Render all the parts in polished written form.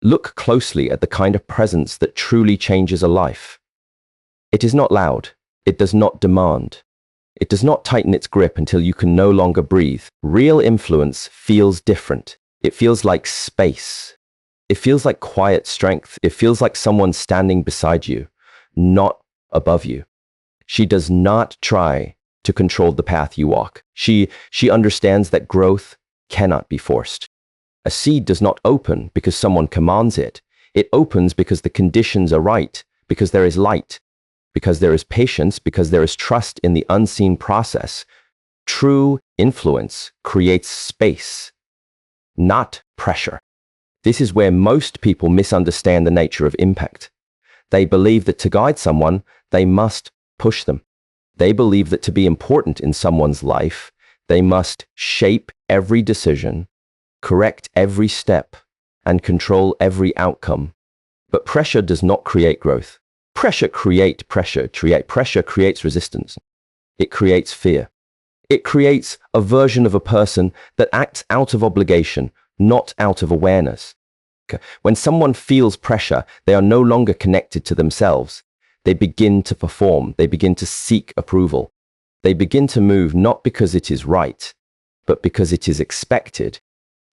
Look closely at the kind of presence that truly changes a life. It is not loud. It does not demand. It does not tighten its grip until you can no longer breathe. Real influence feels different. It feels like space. It feels like quiet strength. It feels like someone standing beside you, not above you. She does not try to control the path you walk. She understands that growth cannot be forced. A seed does not open because someone commands it. It opens because the conditions are right, because there is light, because there is patience, because there is trust in the unseen process. True influence creates space, not pressure. This is where most people misunderstand the nature of impact. They believe that to guide someone, they must push them. They believe that to be important in someone's life, they must shape every decision, correct every step, and control every outcome. But pressure does not create growth. Pressure creates resistance. It creates fear. It creates a version of a person that acts out of obligation, not out of awareness. When someone feels pressure, they are no longer connected to themselves. They begin to perform. They begin to seek approval. They begin to move not because it is right, but because it is expected.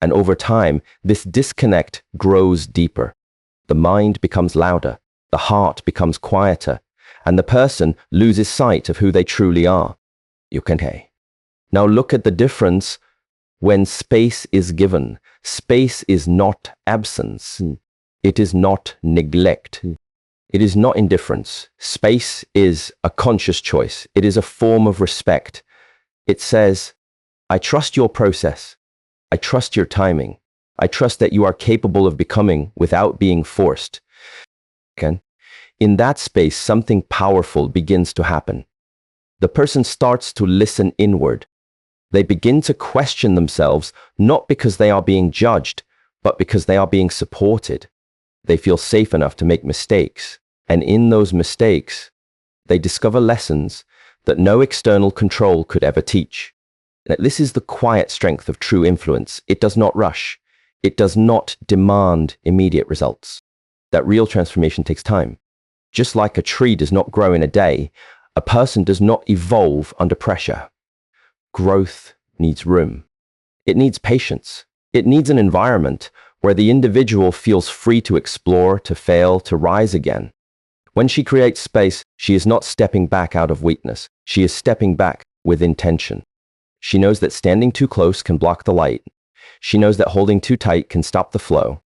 And over time, this disconnect grows deeper. The mind becomes louder, the heart becomes quieter, and the person loses sight of who they truly are. Now look at the difference when space is given. Space is not absence. It is not neglect. It is not indifference. Space is a conscious choice. It is a form of respect. It says, I trust your process. I trust your timing. I trust that you are capable of becoming without being forced. Okay? In that space, something powerful begins to happen. The person starts to listen inward. They begin to question themselves, not because they are being judged, but because they are being supported. They feel safe enough to make mistakes. And in those mistakes, they discover lessons that no external control could ever teach. This is the quiet strength of true influence. It does not rush. It does not demand immediate results. That real transformation takes time. Just like a tree does not grow in a day, a person does not evolve under pressure. Growth needs room. It needs patience. It needs an environment where the individual feels free to explore, to fail, to rise again. When she creates space, she is not stepping back out of weakness. She is stepping back with intention. She knows that standing too close can block the light. She knows that holding too tight can stop the flow.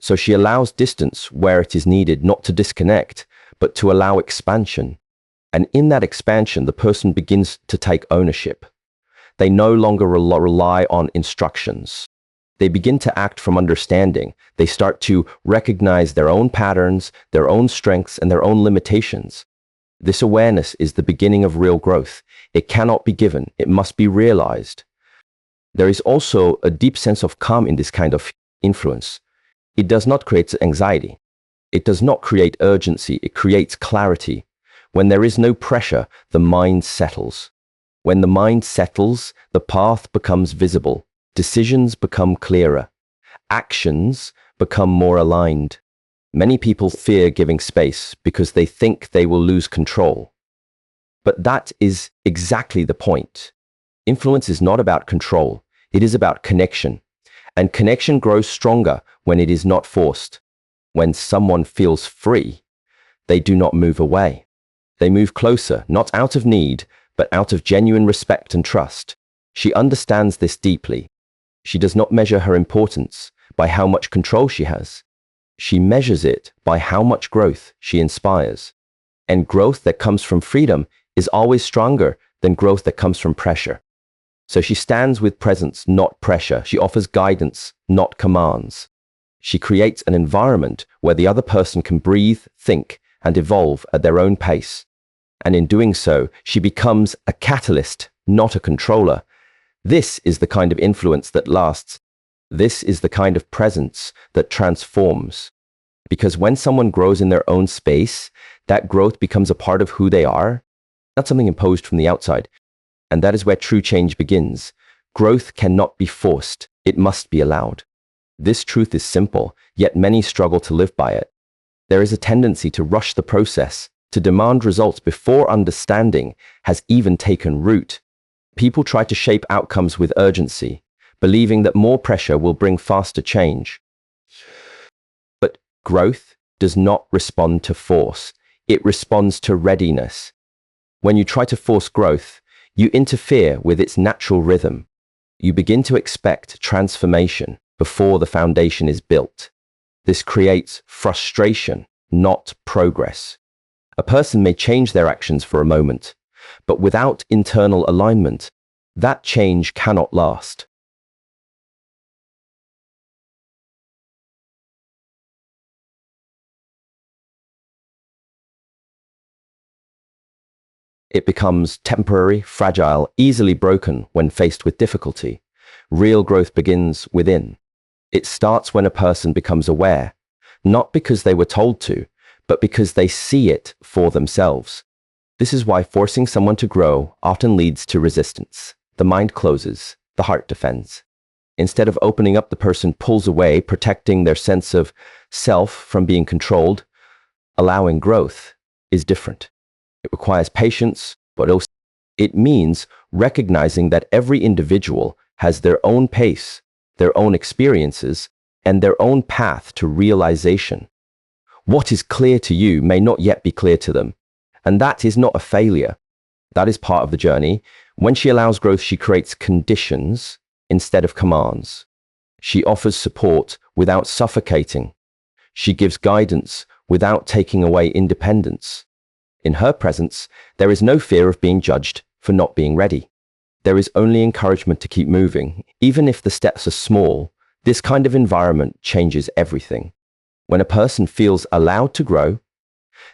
So she allows distance where it is needed, not to disconnect, but to allow expansion. And in that expansion, the person begins to take ownership. They no longer rely on instructions. They begin to act from understanding. They start to recognize their own patterns, their own strengths, and their own limitations. This awareness is the beginning of real growth. It cannot be given. It must be realized. There is also a deep sense of calm in this kind of influence. It does not create anxiety. It does not create urgency. It creates clarity. When there is no pressure, the mind settles. When the mind settles, the path becomes visible. Decisions become clearer. Actions become more aligned. Many people fear giving space because they think they will lose control. But that is exactly the point. Influence is not about control. It is about connection. And connection grows stronger when it is not forced. When someone feels free, they do not move away. They move closer, not out of need, but out of genuine respect and trust. She understands this deeply. She does not measure her importance by how much control she has. She measures it by how much growth she inspires. And growth that comes from freedom is always stronger than growth that comes from pressure. So she stands with presence, not pressure. She offers guidance, not commands. She creates an environment where the other person can breathe, think, and evolve at their own pace. And in doing so, she becomes a catalyst, not a controller. This is the kind of influence that lasts. This is the kind of presence that transforms. Because when someone grows in their own space, that growth becomes a part of who they are, not something imposed from the outside. And that is where true change begins. Growth cannot be forced. It must be allowed. This truth is simple, yet many struggle to live by it. There is a tendency to rush the process, to demand results before understanding has even taken root. People try to shape outcomes with urgency, believing that more pressure will bring faster change. But growth does not respond to force. It responds to readiness. When you try to force growth, you interfere with its natural rhythm. You begin to expect transformation before the foundation is built. This creates frustration, not progress. A person may change their actions for a moment, but without internal alignment, that change cannot last. It becomes temporary, fragile, easily broken when faced with difficulty. Real growth begins within. It starts when a person becomes aware, not because they were told to, but because they see it for themselves. This is why forcing someone to grow often leads to resistance. The mind closes, the heart defends. Instead of opening up, the person pulls away, protecting their sense of self from being controlled. Allowing growth is different. It requires patience, but also it means recognizing that every individual has their own pace, their own experiences, and their own path to realization. What is clear to you may not yet be clear to them, and that is not a failure. That is part of the journey. When she allows growth, she creates conditions instead of commands. She offers support without suffocating. She gives guidance without taking away independence. In her presence, there is no fear of being judged for not being ready. There is only encouragement to keep moving, even if the steps are small. This kind of environment changes everything. When a person feels allowed to grow,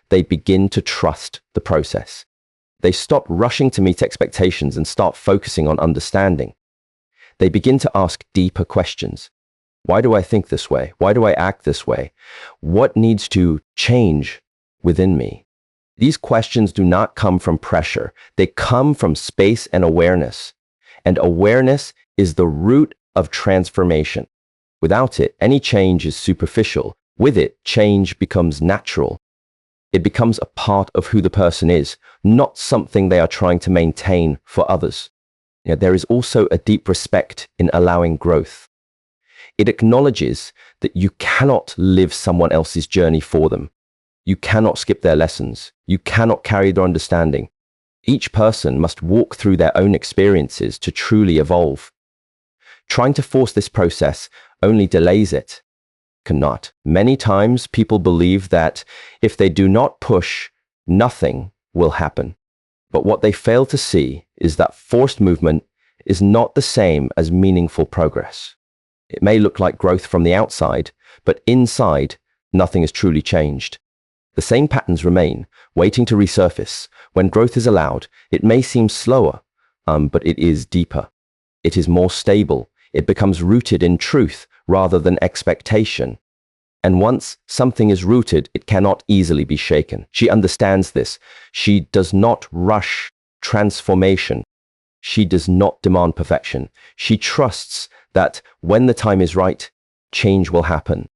they begin to trust the process. They stop rushing to meet expectations and start focusing on understanding. They begin to ask deeper questions. Why do I think this way? Why do I act this way? What needs to change within me? These questions do not come from pressure. They come from space and awareness. And awareness is the root of transformation. Without it, any change is superficial. With it, change becomes natural. It becomes a part of who the person is, not something they are trying to maintain for others. There is also a deep respect in allowing growth. It acknowledges that you cannot live someone else's journey for them. You cannot skip their lessons. You cannot carry their understanding. Each person must walk through their own experiences to truly evolve. Trying to force this process only delays it. Cannot. Many times people believe that if they do not push, nothing will happen. But what they fail to see is that forced movement is not the same as meaningful progress. It may look like growth from the outside, but inside, nothing is truly changed. The same patterns remain, waiting to resurface. When growth is allowed, it may seem slower, but it is deeper. It is more stable. It becomes rooted in truth rather than expectation. And once something is rooted, it cannot easily be shaken. She understands this. She does not rush transformation. She does not demand perfection. She trusts that when the time is right, change will happen.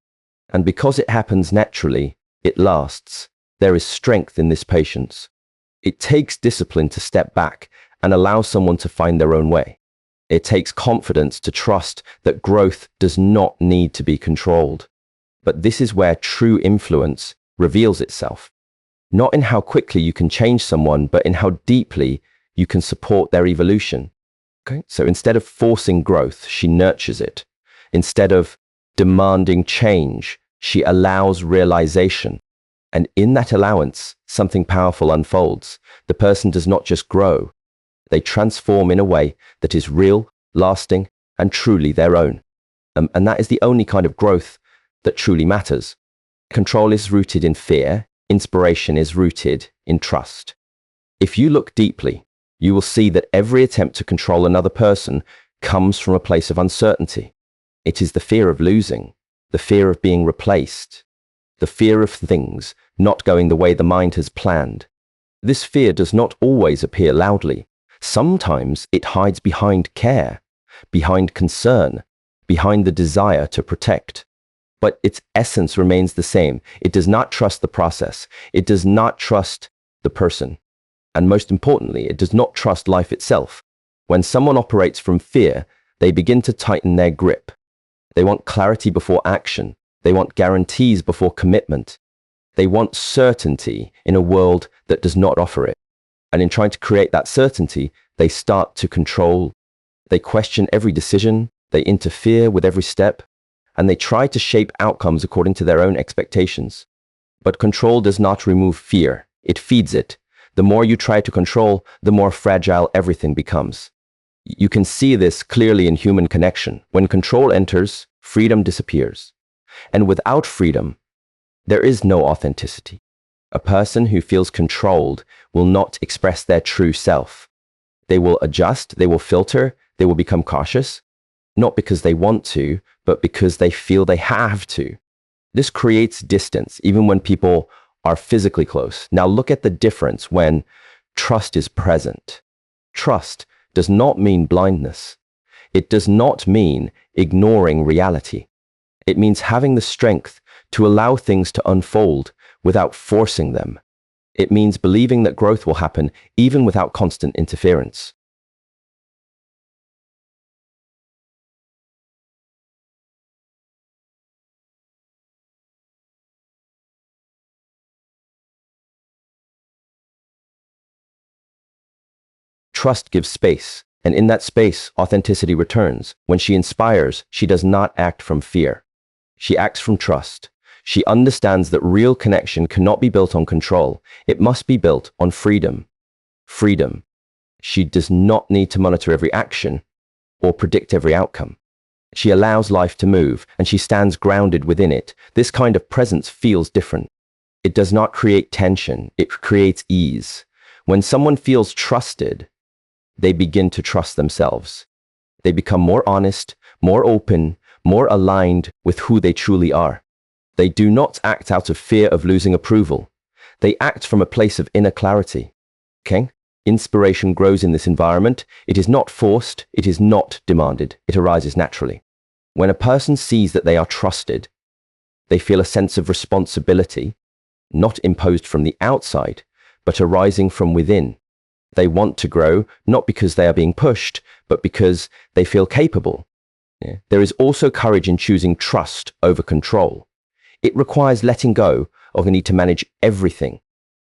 And because it happens naturally, it lasts. There is strength in this patience. It takes discipline to step back and allow someone to find their own way. It takes confidence to trust that growth does not need to be controlled. But this is where true influence reveals itself. Not in how quickly you can change someone, but in how deeply you can support their evolution. Okay? So instead of forcing growth, she nurtures it. Instead of demanding change, she allows realization. And in that allowance, something powerful unfolds. The person does not just grow. They transform in a way that is real, lasting, and truly their own. And that is the only kind of growth that truly matters. Control is rooted in fear. Inspiration is rooted in trust. If you look deeply, you will see that every attempt to control another person comes from a place of uncertainty. It is the fear of losing, the fear of being replaced, the fear of things not going the way the mind has planned. This fear does not always appear loudly. Sometimes it hides behind care, behind concern, behind the desire to protect. But its essence remains the same. It does not trust the process. It does not trust the person. And most importantly, it does not trust life itself. When someone operates from fear, they begin to tighten their grip. They want clarity before action. They want guarantees before commitment. They want certainty in a world that does not offer it. And in trying to create that certainty, they start to control. They question every decision. They interfere with every step. And they try to shape outcomes according to their own expectations. But control does not remove fear. It feeds it. The more you try to control, the more fragile everything becomes. You can see this clearly in human connection. When control enters, freedom disappears. And without freedom, there is no authenticity. A person who feels controlled will not express their true self. They will adjust, they will filter, they will become cautious, not because they want to, but because they feel they have to. This creates distance, even when people are physically close. Now look at the difference when trust is present. Trust does not mean blindness. It does not mean ignoring reality. It means having the strength to allow things to unfold without forcing them. It means believing that growth will happen even without constant interference. Trust gives space, and in that space, authenticity returns. When she inspires, she does not act from fear. She acts from trust. She understands that real connection cannot be built on control. It must be built on freedom. Freedom. She does not need to monitor every action or predict every outcome. She allows life to move, and she stands grounded within it. This kind of presence feels different. It does not create tension. It creates ease. When someone feels trusted, they begin to trust themselves. They become more honest, more open, more aligned with who they truly are. They do not act out of fear of losing approval. They act from a place of inner clarity. Okay? Inspiration grows in this environment. It is not forced. It is not demanded. It arises naturally. When a person sees that they are trusted, they feel a sense of responsibility, not imposed from the outside, but arising from within. They want to grow, not because they are being pushed, but because they feel capable. There is also courage in choosing trust over control. It requires letting go of the need to manage everything.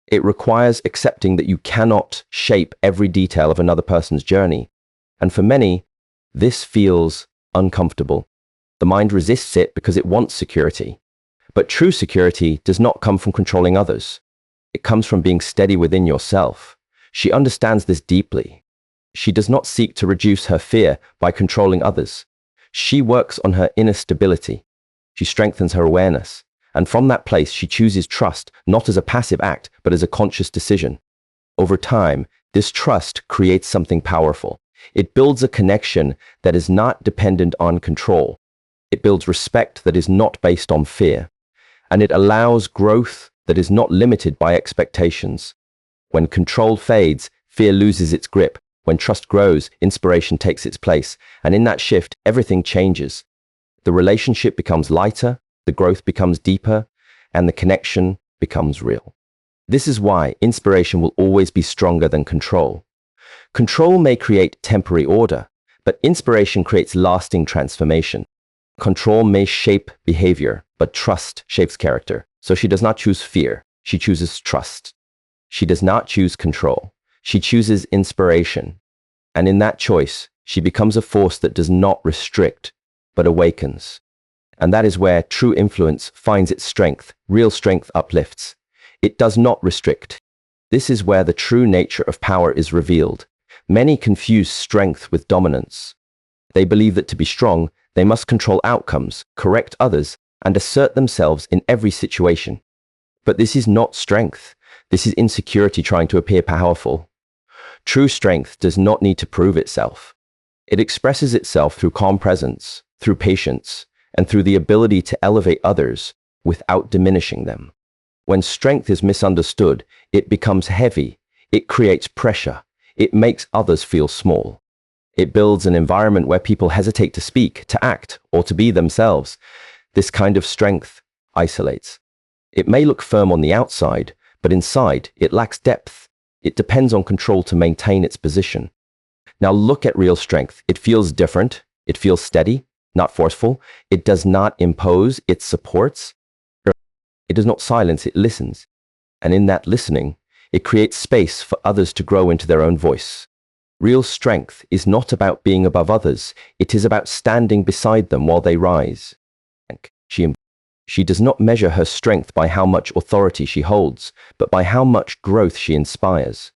It requires accepting that you cannot shape every detail of another person's journey. And for many, this feels uncomfortable. The mind resists it because it wants security. But true security does not come from controlling others. It comes from being steady within yourself. She understands this deeply. She does not seek to reduce her fear by controlling others. She works on her inner stability. She strengthens her awareness. And from that place, she chooses trust, not as a passive act, but as a conscious decision. Over time, this trust creates something powerful. It builds a connection that is not dependent on control. It builds respect that is not based on fear. And it allows growth that is not limited by expectations. When control fades, fear loses its grip. When trust grows, inspiration takes its place. And in that shift, everything changes. The relationship becomes lighter, the growth becomes deeper, and the connection becomes real. This is why inspiration will always be stronger than control. Control may create temporary order, but inspiration creates lasting transformation. Control may shape behavior, but trust shapes character. So she does not choose fear, she chooses trust. She does not choose control. She chooses inspiration. And in that choice, she becomes a force that does not restrict, but awakens. And that is where true influence finds its strength. Real strength uplifts. It does not restrict. This is where the true nature of power is revealed. Many confuse strength with dominance. They believe that to be strong, they must control outcomes, correct others, and assert themselves in every situation. But this is not strength. This is insecurity trying to appear powerful. True strength does not need to prove itself. It expresses itself through calm presence, through patience, and through the ability to elevate others without diminishing them. When strength is misunderstood, it becomes heavy. It creates pressure. It makes others feel small. It builds an environment where people hesitate to speak, to act, or to be themselves. This kind of strength isolates. It may look firm on the outside, but inside, it lacks depth. It depends on control to maintain its position. Now look at real strength. It feels different. It feels steady, not forceful. It does not impose. It supports. It does not silence. It listens. And in that listening, it creates space for others to grow into their own voice. Real strength is not about being above others. It is about standing beside them while they rise. She does not measure her strength by how much authority she holds, but by how much growth she inspires.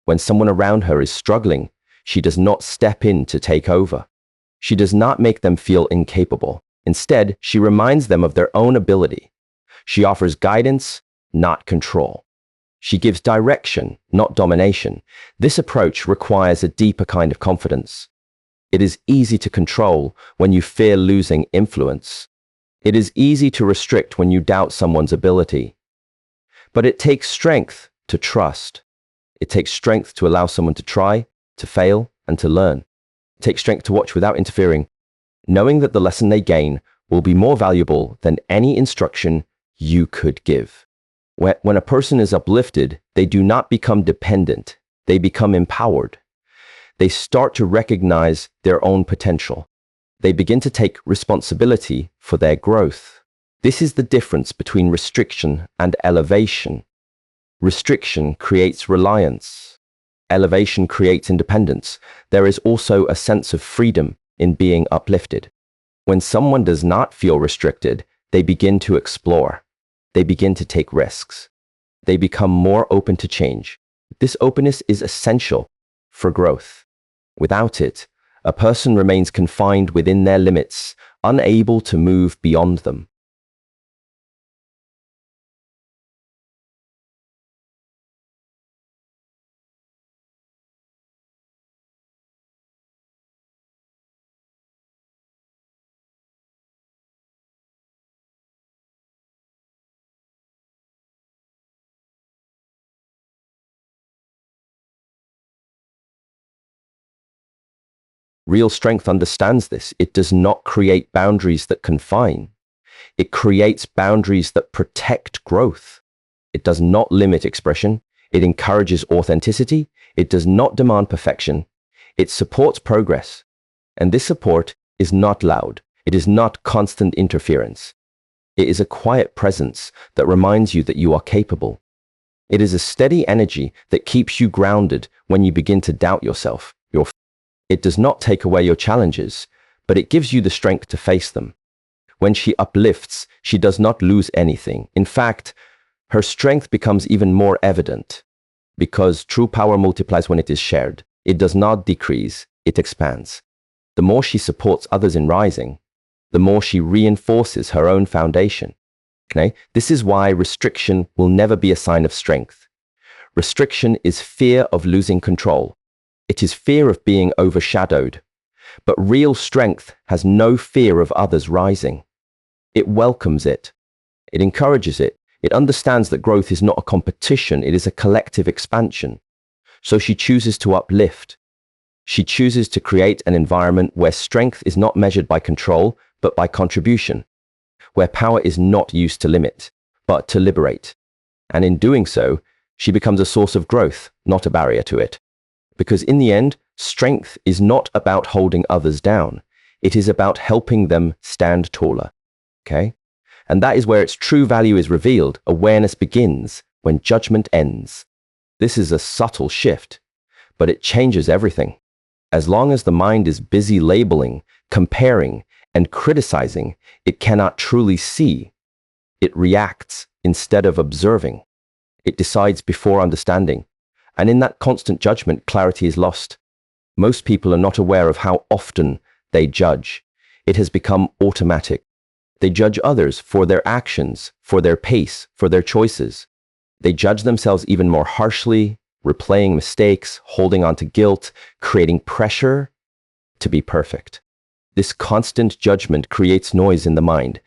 When someone around her is struggling, she does not step in to take over. She does not make them feel incapable. Instead, she reminds them of their own ability. She offers guidance, not control. She gives direction, not domination. This approach requires a deeper kind of confidence. It is easy to control when you fear losing influence. It is easy to restrict when you doubt someone's ability. But it takes strength to trust. It takes strength to allow someone to try, to fail, and to learn. It takes strength to watch without interfering, knowing that the lesson they gain will be more valuable than any instruction you could give. When a person is uplifted, they do not become dependent. They become empowered. They start to recognize their own potential. They begin to take responsibility for their growth. This is the difference between restriction and elevation. Restriction creates reliance. Elevation creates independence. There is also a sense of freedom in being uplifted. When someone does not feel restricted, they begin to explore. They begin to take risks. They become more open to change. This openness is essential for growth. Without it, a person remains confined within their limits, unable to move beyond them. Real strength understands this. It does not create boundaries that confine. It creates boundaries that protect growth. It does not limit expression. It encourages authenticity. It does not demand perfection. It supports progress. And this support is not loud. It is not constant interference. It is a quiet presence that reminds you that you are capable. It is a steady energy that keeps you grounded when you begin to doubt yourself. It does not take away your challenges, but it gives you the strength to face them. When she uplifts, she does not lose anything. In fact, her strength becomes even more evident because true power multiplies when it is shared. It does not decrease, it expands. The more she supports others in rising, the more she reinforces her own foundation. Okay? This is why restriction will never be a sign of strength. Restriction is fear of losing control. It is fear of being overshadowed. But real strength has no fear of others rising. It welcomes it. It encourages it. It understands that growth is not a competition, it is a collective expansion. So she chooses to uplift. She chooses to create an environment where strength is not measured by control, but by contribution. Where power is not used to limit, but to liberate. And in doing so, she becomes a source of growth, not a barrier to it. Because in the end, strength is not about holding others down. It is about helping them stand taller. Okay? And that is where its true value is revealed. Awareness begins when judgment ends. This is a subtle shift, but it changes everything. As long as the mind is busy labeling, comparing, and criticizing, it cannot truly see. It reacts instead of observing. It decides before understanding. And in that constant judgment, clarity is lost. Most people are not aware of how often they judge. It has become automatic. They judge others for their actions, for their pace, for their choices. They judge themselves even more harshly, replaying mistakes, holding on to guilt, creating pressure to be perfect. This constant judgment creates noise in the mind.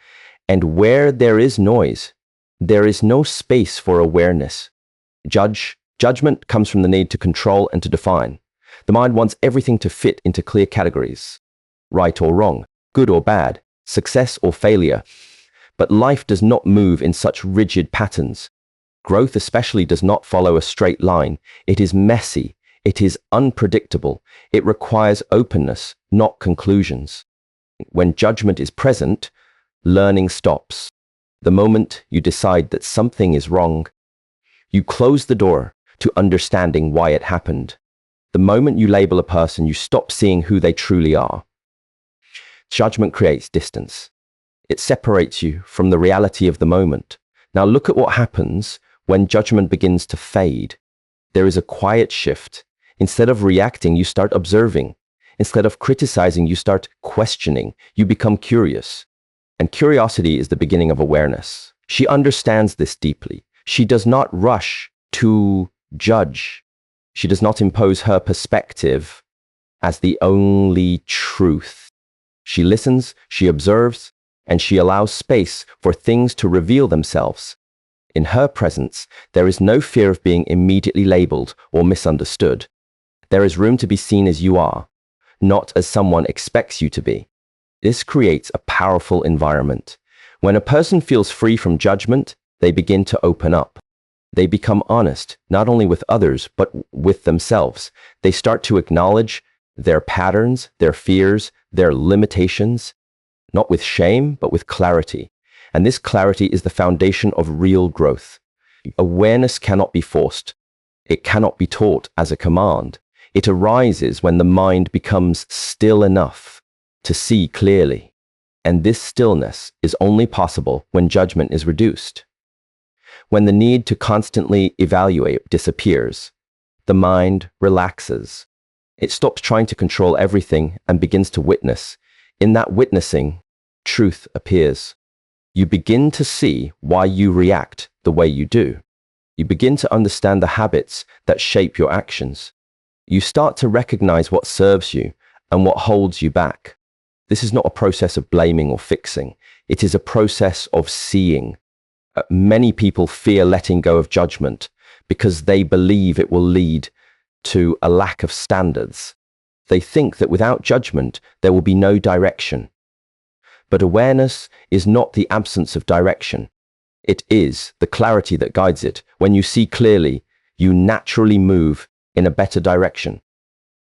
And where there is noise, there is no space for awareness. Judgment comes from the need to control and to define. The mind wants everything to fit into clear categories, right or wrong, good or bad, success or failure. But life does not move in such rigid patterns. Growth especially does not follow a straight line. It is messy. It is unpredictable. It requires openness, not conclusions. When judgment is present, learning stops. The moment you decide that something is wrong, you close the door to understanding why it happened. The moment you label a person, you stop seeing who they truly are. Judgment creates distance. It separates you from the reality of the moment. Now look at what happens when judgment begins to fade. There is a quiet shift. Instead of reacting, you start observing. Instead of criticizing, you start questioning. You become curious. And curiosity is the beginning of awareness. She understands this deeply. She does not rush to judge. She does not impose her perspective as the only truth. She listens, she observes, and she allows space for things to reveal themselves. In her presence, there is no fear of being immediately labeled or misunderstood. There is room to be seen as you are, not as someone expects you to be. This creates a powerful environment. When a person feels free from judgment, they begin to open up. They become honest, not only with others, but with themselves. They start to acknowledge their patterns, their fears, their limitations, not with shame, but with clarity. And this clarity is the foundation of real growth. Awareness cannot be forced. It cannot be taught as a command. It arises when the mind becomes still enough to see clearly. And this stillness is only possible when judgment is reduced. When the need to constantly evaluate disappears, the mind relaxes. It stops trying to control everything and begins to witness. In that witnessing, truth appears. You begin to see why you react the way you do. You begin to understand the habits that shape your actions. You start to recognize what serves you and what holds you back. This is not a process of blaming or fixing. It is a process of seeing. Many people fear letting go of judgment because they believe it will lead to a lack of standards. They think that without judgment, there will be no direction. But awareness is not the absence of direction. It is the clarity that guides it. When you see clearly, you naturally move in a better direction.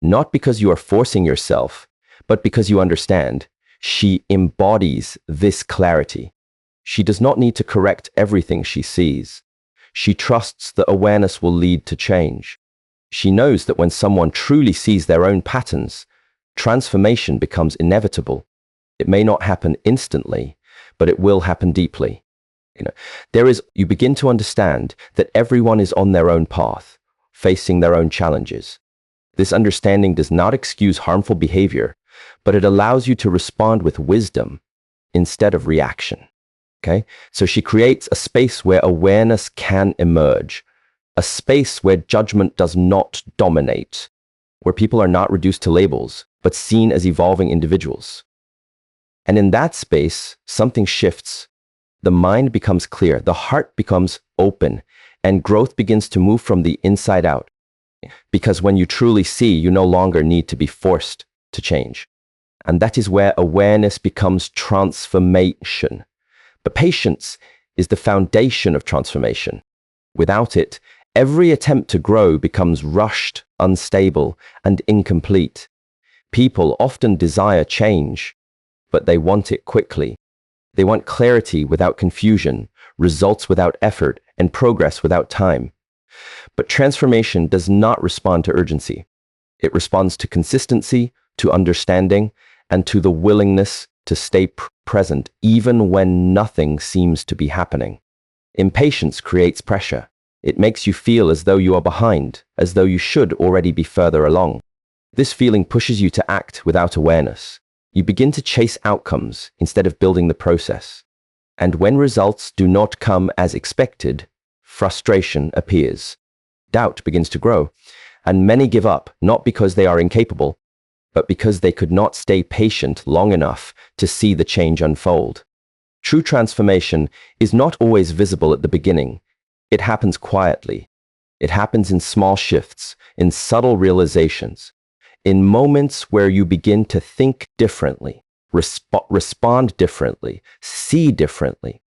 Not because you are forcing yourself, but because you understand. She embodies this clarity. She does not need to correct everything she sees. She trusts that awareness will lead to change. She knows that when someone truly sees their own patterns, transformation becomes inevitable. It may not happen instantly, but it will happen deeply. You begin to understand that everyone is on their own path, facing their own challenges. This understanding does not excuse harmful behavior, but it allows you to respond with wisdom instead of reaction. Okay? So she creates a space where awareness can emerge, a space where judgment does not dominate, where people are not reduced to labels, but seen as evolving individuals. And in that space, something shifts. The mind becomes clear, the heart becomes open, and growth begins to move from the inside out. Because when you truly see, you no longer need to be forced to change. And that is where awareness becomes transformation. But patience is the foundation of transformation. Without it, every attempt to grow becomes rushed, unstable, and incomplete. People often desire change, but they want it quickly. They want clarity without confusion, results without effort, and progress without time. But transformation does not respond to urgency. It responds to consistency, to understanding, and to the willingness to stay present even when nothing seems to be happening. Impatience creates pressure. It makes you feel as though you are behind, as though you should already be further along. This feeling pushes you to act without awareness. You begin to chase outcomes instead of building the process. And when results do not come as expected, frustration appears. Doubt begins to grow, and many give up, not because they are incapable, but because they could not stay patient long enough to see the change unfold. True transformation is not always visible at the beginning. It happens quietly. It happens in small shifts, in subtle realizations. In moments where you begin to think differently, respond differently, see differently,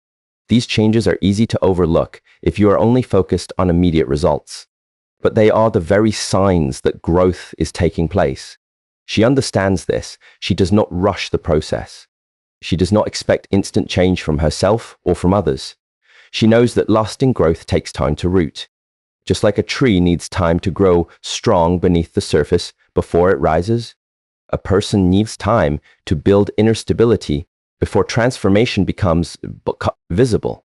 these changes are easy to overlook if you are only focused on immediate results. But they are the very signs that growth is taking place. She understands this. She does not rush the process. She does not expect instant change from herself or from others. She knows that lasting growth takes time to root. Just like a tree needs time to grow strong beneath the surface before it rises, a person needs time to build inner stability before transformation becomes visible.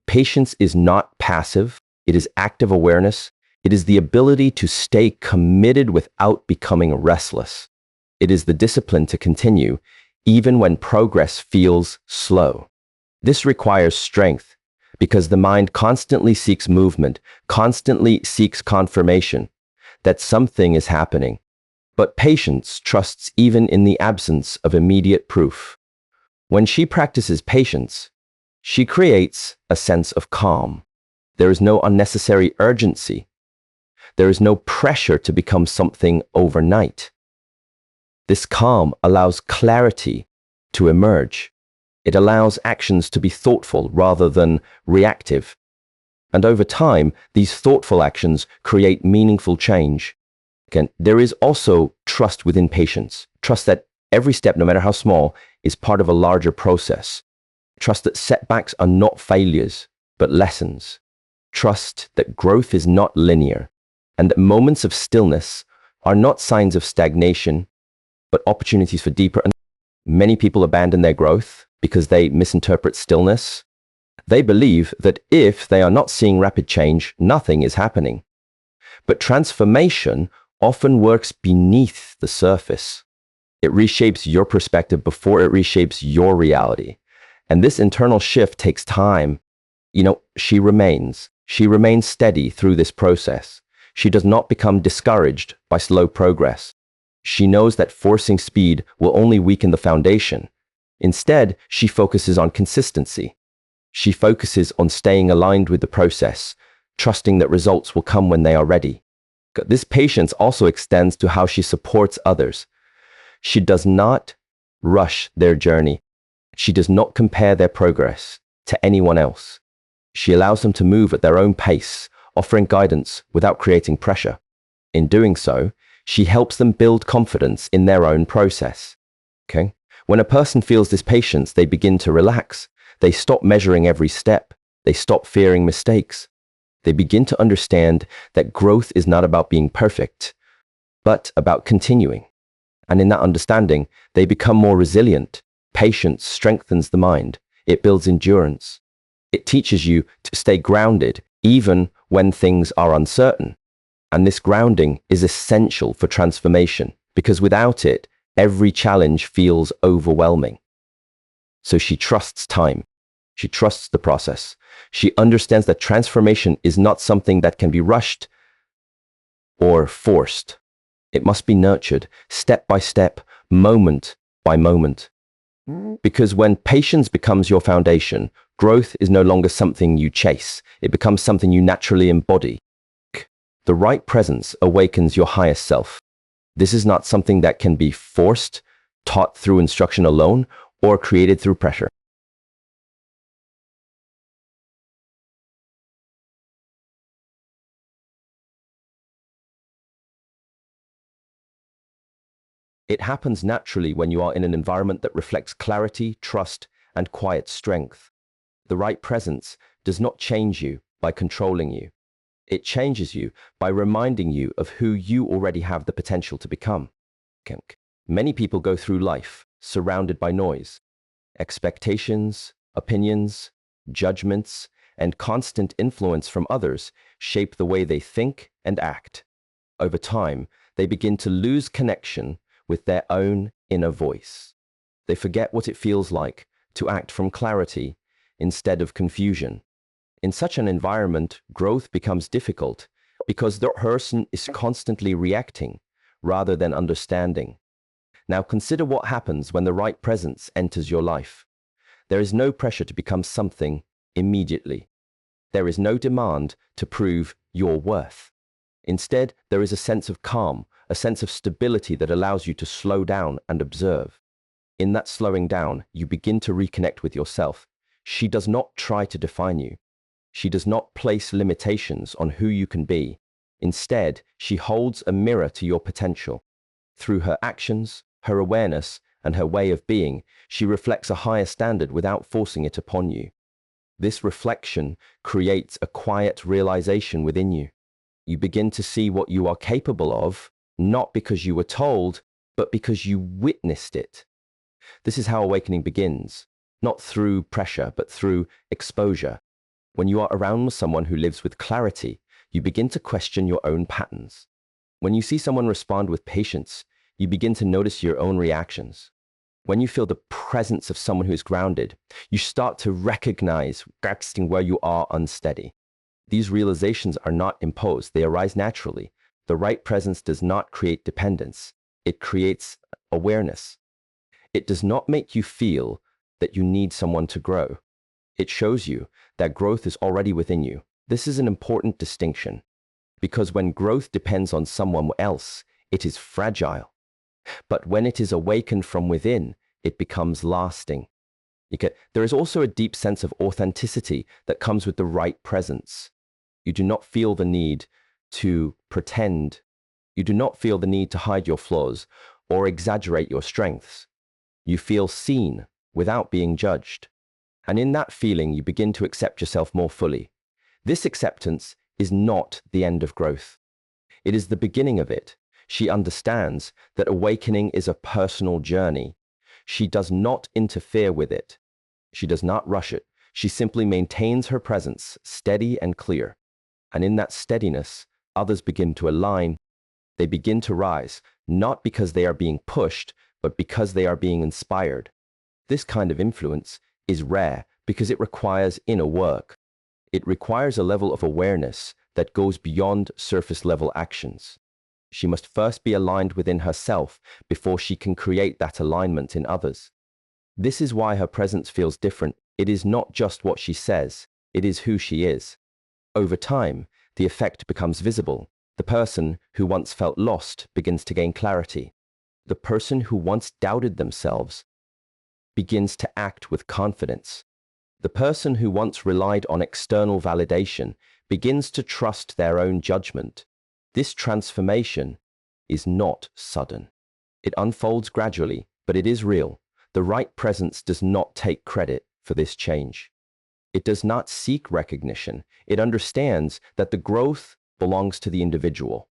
Patience is not passive, it is active awareness. It is the ability to stay committed without becoming restless. It is the discipline to continue, even when progress feels slow. This requires strength, because the mind constantly seeks movement, constantly seeks confirmation that something is happening. But patience trusts even in the absence of immediate proof. When she practices patience, she creates a sense of calm. There is no unnecessary urgency. There is no pressure to become something overnight. This calm allows clarity to emerge. It allows actions to be thoughtful rather than reactive. And over time, these thoughtful actions create meaningful change. Again, there is also trust within patience. Trust that every step, no matter how small, is part of a larger process. Trust that setbacks are not failures, but lessons. Trust that growth is not linear, and that moments of stillness are not signs of stagnation, but opportunities for deeper. Many people abandon their growth because they misinterpret stillness. They believe that if they are not seeing rapid change, nothing is happening. But transformation often works beneath the surface. It reshapes your perspective before it reshapes your reality. And this internal shift takes time. She remains steady through this process. She does not become discouraged by slow progress. She knows that forcing speed will only weaken the foundation. Instead, she focuses on consistency. She focuses on staying aligned with the process, trusting that results will come when they are ready. This patience also extends to how she supports others. She does not rush their journey. She does not compare their progress to anyone else. She allows them to move at their own pace, offering guidance without creating pressure. In doing so, she helps them build confidence in their own process. Okay? When a person feels this patience, they begin to relax. They stop measuring every step. They stop fearing mistakes. They begin to understand that growth is not about being perfect, but about continuing. And in that understanding, they become more resilient. Patience strengthens the mind. It builds endurance. It teaches you to stay grounded even when things are uncertain. And this grounding is essential for transformation, because without it, every challenge feels overwhelming. So she trusts time. She trusts the process. She understands that transformation is not something that can be rushed or forced. It must be nurtured, step by step, moment by moment. Because when patience becomes your foundation, growth is no longer something you chase. It becomes something you naturally embody. The right presence awakens your highest self. This is not something that can be forced, taught through instruction alone, or created through pressure. It happens naturally when you are in an environment that reflects clarity, trust, and quiet strength. The right presence does not change you by controlling you. It changes you by reminding you of who you already have the potential to become. Many people go through life surrounded by noise. Expectations, opinions, judgments, and constant influence from others shape the way they think and act. Over time, they begin to lose connection with their own inner voice. They forget what it feels like to act from clarity instead of confusion. In such an environment, growth becomes difficult because the person is constantly reacting rather than understanding. Now consider what happens when the right presence enters your life. There is no pressure to become something immediately. There is no demand to prove your worth. Instead, there is a sense of calm, a sense of stability that allows you to slow down and observe. In that slowing down, you begin to reconnect with yourself. She does not try to define you. She does not place limitations on who you can be. Instead, she holds a mirror to your potential. Through her actions, her awareness, and her way of being, she reflects a higher standard without forcing it upon you. This reflection creates a quiet realization within you. You begin to see what you are capable of, not because you were told, but because you witnessed it. This is how awakening begins, not through pressure, but through exposure. When you are around someone who lives with clarity, you begin to question your own patterns. When you see someone respond with patience, you begin to notice your own reactions. When you feel the presence of someone who is grounded, you start to recognize where you are unsteady. These realizations are not imposed, they arise naturally. The right presence does not create dependence, it creates awareness. It does not make you feel that you need someone to grow. It shows you that growth is already within you. This is an important distinction, because when growth depends on someone else, it is fragile. But when it is awakened from within, it becomes lasting. There is also a deep sense of authenticity that comes with the right presence. You do not feel the need to pretend. You do not feel the need to hide your flaws or exaggerate your strengths. You feel seen without being judged. And in that feeling, you begin to accept yourself more fully. This acceptance is not the end of growth. It is the beginning of it. She understands that awakening is a personal journey. She does not interfere with it. She does not rush it. She simply maintains her presence, steady and clear. And in that steadiness, others begin to align. They begin to rise, not because they are being pushed, but because they are being inspired. This kind of influence is rare because it requires inner work. It requires a level of awareness that goes beyond surface-level actions. She must first be aligned within herself before she can create that alignment in others. This is why her presence feels different. It is not just what she says, it is who she is. Over time, the effect becomes visible. The person who once felt lost begins to gain clarity. The person who once doubted themselves begins to act with confidence. The person who once relied on external validation begins to trust their own judgment. This transformation is not sudden. It unfolds gradually, but it is real. The right presence does not take credit for this change. It does not seek recognition. It understands that the growth belongs to the individual.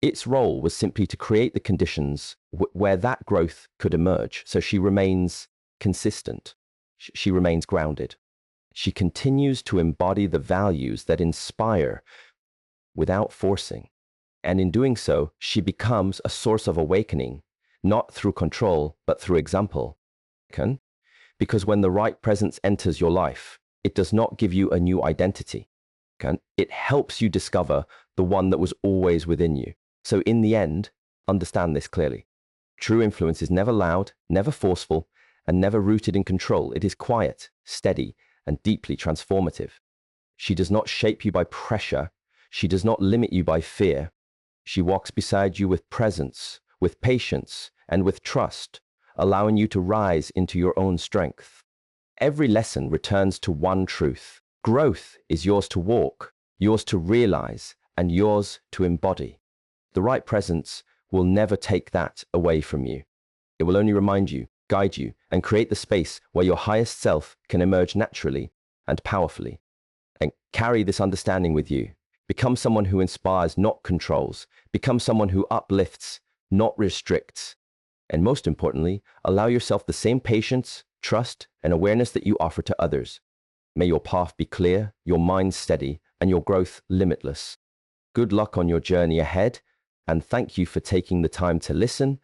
Its role was simply to create the conditions where that growth could emerge. So she remains consistent. She remains grounded. She continues to embody the values that inspire without forcing. And in doing so, she becomes a source of awakening, not through control, but through example. Because when the right presence enters your life, it does not give you a new identity. It helps you discover the one that was always within you. So in the end, understand this clearly. True influence is never loud, never forceful, and never rooted in control. It is quiet, steady, and deeply transformative. She does not shape you by pressure. She does not limit you by fear. She walks beside you with presence, with patience, and with trust, allowing you to rise into your own strength. Every lesson returns to one truth. Growth is yours to walk, yours to realize, and yours to embody. The right presence will never take that away from you. It will only remind you, guide you, and create the space where your highest self can emerge naturally and powerfully. And carry this understanding with you. Become someone who inspires, not controls. Become someone who uplifts, not restricts. And most importantly, allow yourself the same patience, trust, and awareness that you offer to others. May your path be clear, your mind steady, and your growth limitless. Good luck on your journey ahead, and thank you for taking the time to listen.